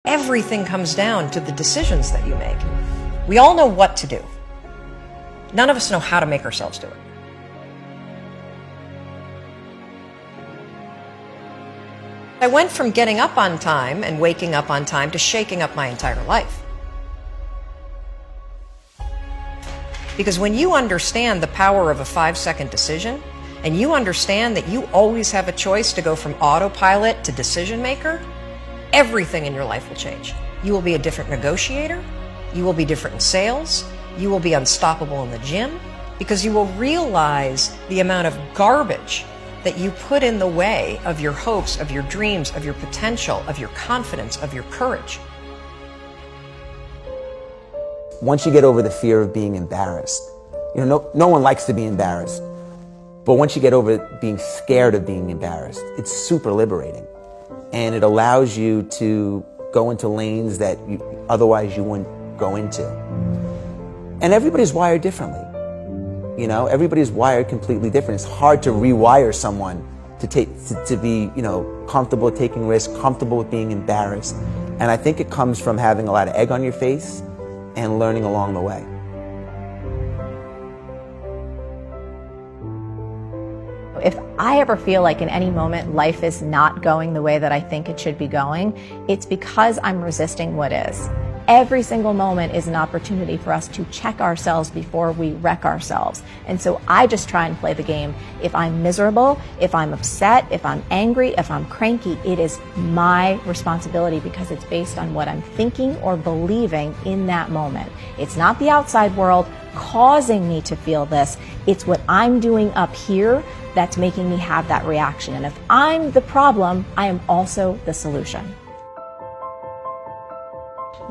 Everything comes down to the decisions that you make. We all know what to do. None of us know how to make ourselves do it. I went from getting up on time and waking up on time to shaking up my entire life. Because when you understand the power of a 5-second decision, and you understand that you always have a choice to go from autopilot to decision maker, everything in your life will change. You will be a different negotiator, you will be different in sales, you will be unstoppable in the gym, because you will realize the amount of garbage that you put in the way of your hopes, of your dreams, of your potential, of your confidence, of your courage. Once you get over the fear of being embarrassed, no one likes to be embarrassed, but once you get over being scared of being embarrassed, it's super liberating. And it allows you to go into lanes that otherwise you wouldn't go into. And everybody's wired differently. Everybody's wired completely different. It's hard to rewire someone to be, comfortable taking risks, comfortable with being embarrassed. And I think it comes from having a lot of egg on your face and learning along the way. If I ever feel like in any moment life is not going the way that I think it should be going, it's because I'm resisting what is. Every single moment is an opportunity for us to check ourselves before we wreck ourselves. And so I just try and play the game. If I'm miserable, if I'm upset, if I'm angry, if I'm cranky, it is my responsibility because it's based on what I'm thinking or believing in that moment. It's not the outside world causing me to feel this. It's what I'm doing up here that's making me have that reaction. And if I'm the problem, I am also the solution.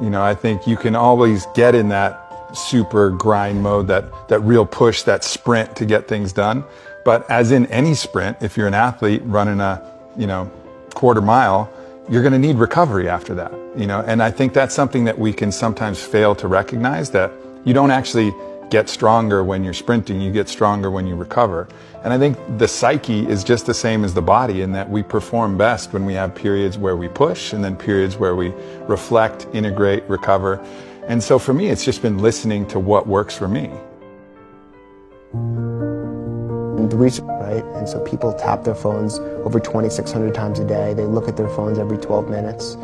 I think you can always get in that super grind mode, that real push, that sprint to get things done. But as in any sprint, if you're an athlete running a, quarter mile, you're going to need recovery after that, and I think that's something that we can sometimes fail to recognize, that you don't actually get stronger when you're sprinting, you get stronger when you recover. And I think the psyche is just the same as the body in that we perform best when we have periods where we push and then periods where we reflect, integrate, recover. And so for me, it's just been listening to what works for me. The research, right? And so people tap their phones over 2,600 times a day. They look at their phones every 12 minutes.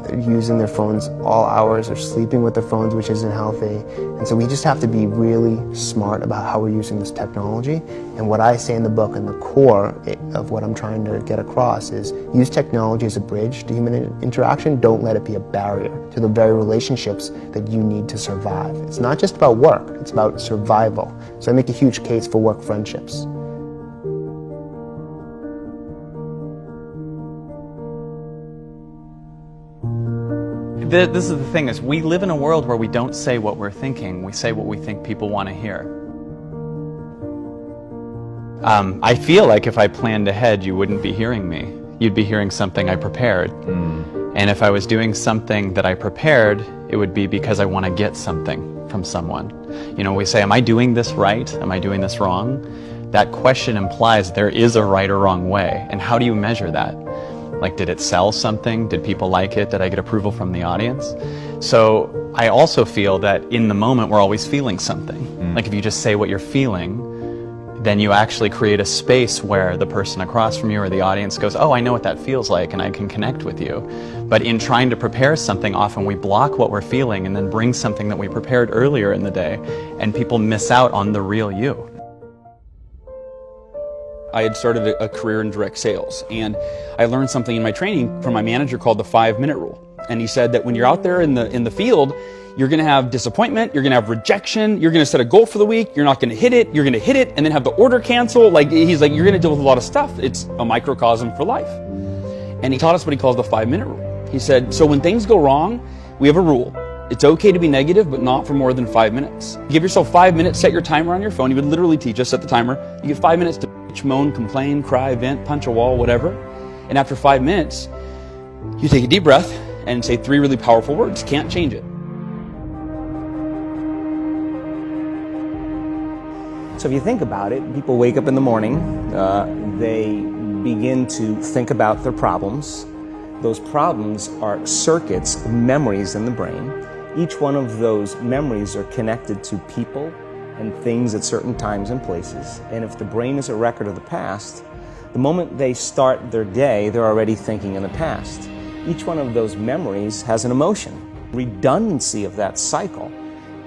They're using their phones all hours, or sleeping with their phones, which isn't healthy. And so we just have to be really smart about how we're using this technology. And what I say in the book, and the core of what I'm trying to get across, is use technology as a bridge to human interaction. Don't let it be a barrier to the very relationships that you need to survive. It's not just about work, it's about survival. So I make a huge case for work friendships. This is the thing, is we live in a world where we don't say what we're thinking, we say what we think people want to hear. I feel like if I planned ahead, you wouldn't be hearing me. You'd be hearing something I prepared. And if I was doing something that I prepared, it would be because I want to get something from someone. We say, am I doing this right? Am I doing this wrong? That question implies there is a right or wrong way. And how do you measure that? Like, did it sell something? Did people like it? Did I get approval from the audience? So I also feel that in the moment, we're always feeling something. Like if you just say what you're feeling, then you actually create a space where the person across from you or the audience goes, oh, I know what that feels like and I can connect with you. But in trying to prepare something, often we block what we're feeling and then bring something that we prepared earlier in the day, and people miss out on the real you. I had started a career in direct sales, and I learned something in my training from my manager called the 5-minute rule. And he said that when you're out there in the field, you're going to have disappointment, you're going to have rejection, you're going to set a goal for the week, you're not going to hit it, you're going to hit it, and then have the order cancel. He's like, you're going to deal with a lot of stuff. It's a microcosm for life. And he taught us what he calls the 5-minute rule. He said, so when things go wrong, we have a rule. It's okay to be negative, but not for more than 5 minutes. Give yourself 5 minutes, set your timer on your phone. He would literally teach us, set the timer. You get 5 minutes to bitch, moan, complain, cry, vent, punch a wall, whatever. And after 5 minutes, you take a deep breath and say 3 really powerful words. Can't change it. So if you think about it, people wake up in the morning, they begin to think about their problems, Those problems are circuits of memories in the brain. Each one of those memories are connected to people and things at certain times and places. And if the brain is a record of the past, the moment they start their day, they're already thinking in the past. Each one of those memories has an emotion. Redundancy of that cycle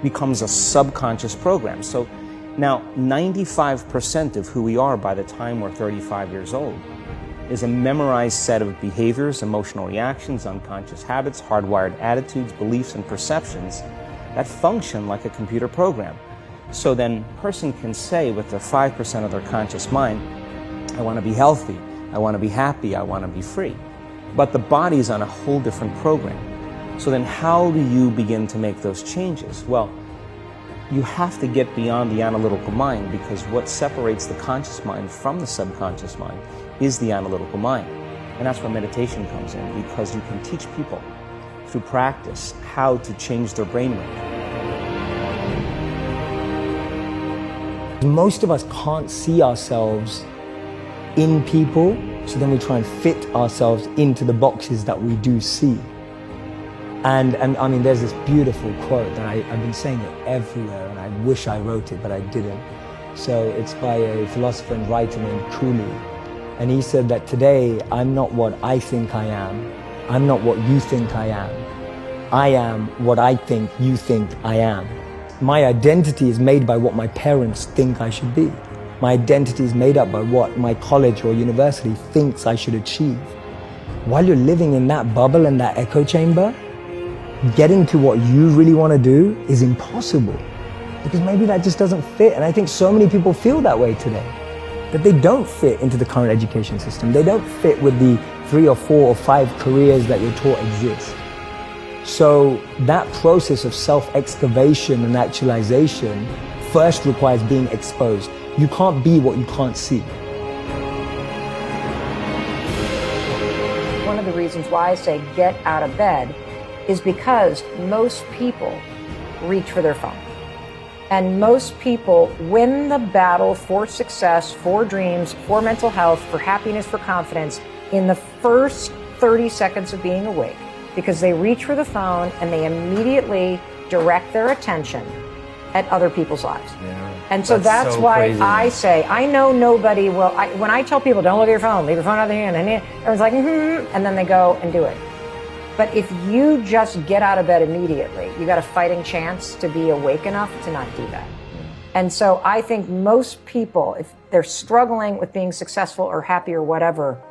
becomes a subconscious program. So now 95% of who we are by the time we're 35 years old is a memorized set of behaviors, emotional reactions, unconscious habits, hardwired attitudes, beliefs, and perceptions that function like a computer program. So then a person can say with the 5% of their conscious mind, I want to be healthy, I want to be happy, I want to be free. But the body's on a whole different program. So then how do you begin to make those changes? Well, you have to get beyond the analytical mind, because what separates the conscious mind from the subconscious mind is the analytical mind. And that's where meditation comes in, because you can teach people through practice how to change their brainwave. Most of us can't see ourselves in people, so then we try and fit ourselves into the boxes that we do see. And I mean, there's this beautiful quote that I've been saying it everywhere, and I wish I wrote it, but I didn't. So it's by a philosopher and writer named Cooley. And he said that today, I'm not what I think I am. I'm not what you think I am. I am what I think you think I am. My identity is made by what my parents think I should be. My identity is made up by what my college or university thinks I should achieve. While you're living in that bubble and that echo chamber, getting to what you really want to do is impossible, because maybe that just doesn't fit. And I think so many people feel that way today, that they don't fit into the current education system. They don't fit with the 3 or 4 or 5 careers that you're taught exist. So that process of self-excavation and actualization first requires being exposed. You can't be what you can't see. One of the reasons why I say get out of bed is because most people reach for their phone. And most people win the battle for success, for dreams, for mental health, for happiness, for confidence in the first 30 seconds of being awake, because they reach for the phone and they immediately direct their attention at other people's lives. Yeah, and so that's why crazy. I say, I know nobody will, when I tell people, don't look at your phone, leave your phone out of the hand, and everyone's like, and then they go and do it. But if you just get out of bed immediately, you got a fighting chance to be awake enough to not do that. And so I think most people, if they're struggling with being successful or happy or whatever,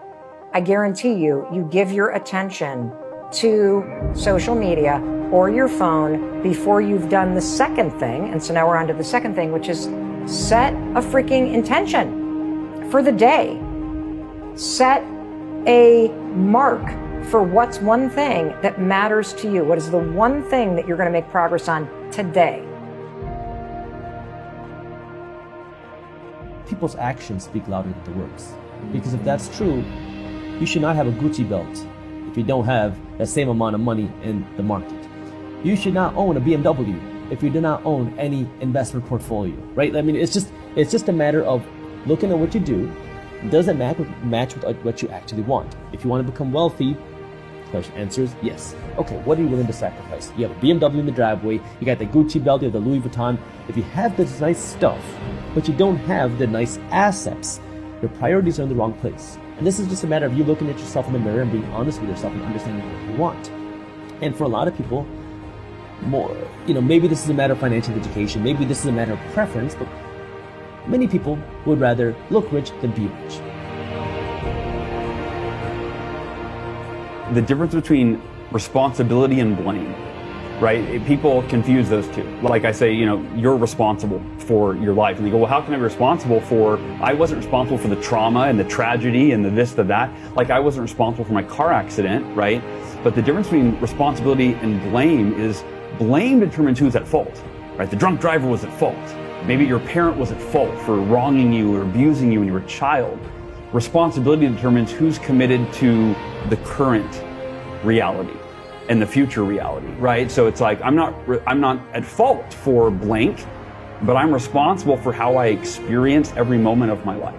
I guarantee you, you give your attention to social media or your phone before you've done the second thing. And so now we're on to the second thing, which is set a freaking intention for the day. Set a mark for what's one thing that matters to you. What is the one thing that you're going to make progress on today? People's actions speak louder than the words. Because if that's true, you should not have a Gucci belt if you don't have the same amount of money in the market. You should not own a BMW if you do not own any investment portfolio, right? I mean, it's just a matter of looking at what you do. Does it match with what you actually want? If you want to become wealthy, question answer is yes. Okay, what are you willing to sacrifice? You have a BMW in the driveway, you got the Gucci belt, you have the Louis Vuitton. If you have this nice stuff, but you don't have the nice assets, your priorities are in the wrong place. And this is just a matter of you looking at yourself in the mirror and being honest with yourself and understanding what you want. And for a lot of people, maybe this is a matter of financial education, maybe this is a matter of preference, but many people would rather look rich than be rich. The difference between responsibility and blame, right? People confuse those two. Like I say, you're responsible for your life. And they go, well, how can I be responsible for, I wasn't responsible for the trauma and the tragedy and the this, the that. Like I wasn't responsible for my car accident, right? But the difference between responsibility and blame is blame determines who's at fault, right? The drunk driver was at fault. Maybe your parent was at fault for wronging you or abusing you when you were a child. Responsibility determines who's committed to the current reality and the future reality, right? So it's like, I'm not at fault for blank, but I'm responsible for how I experience every moment of my life.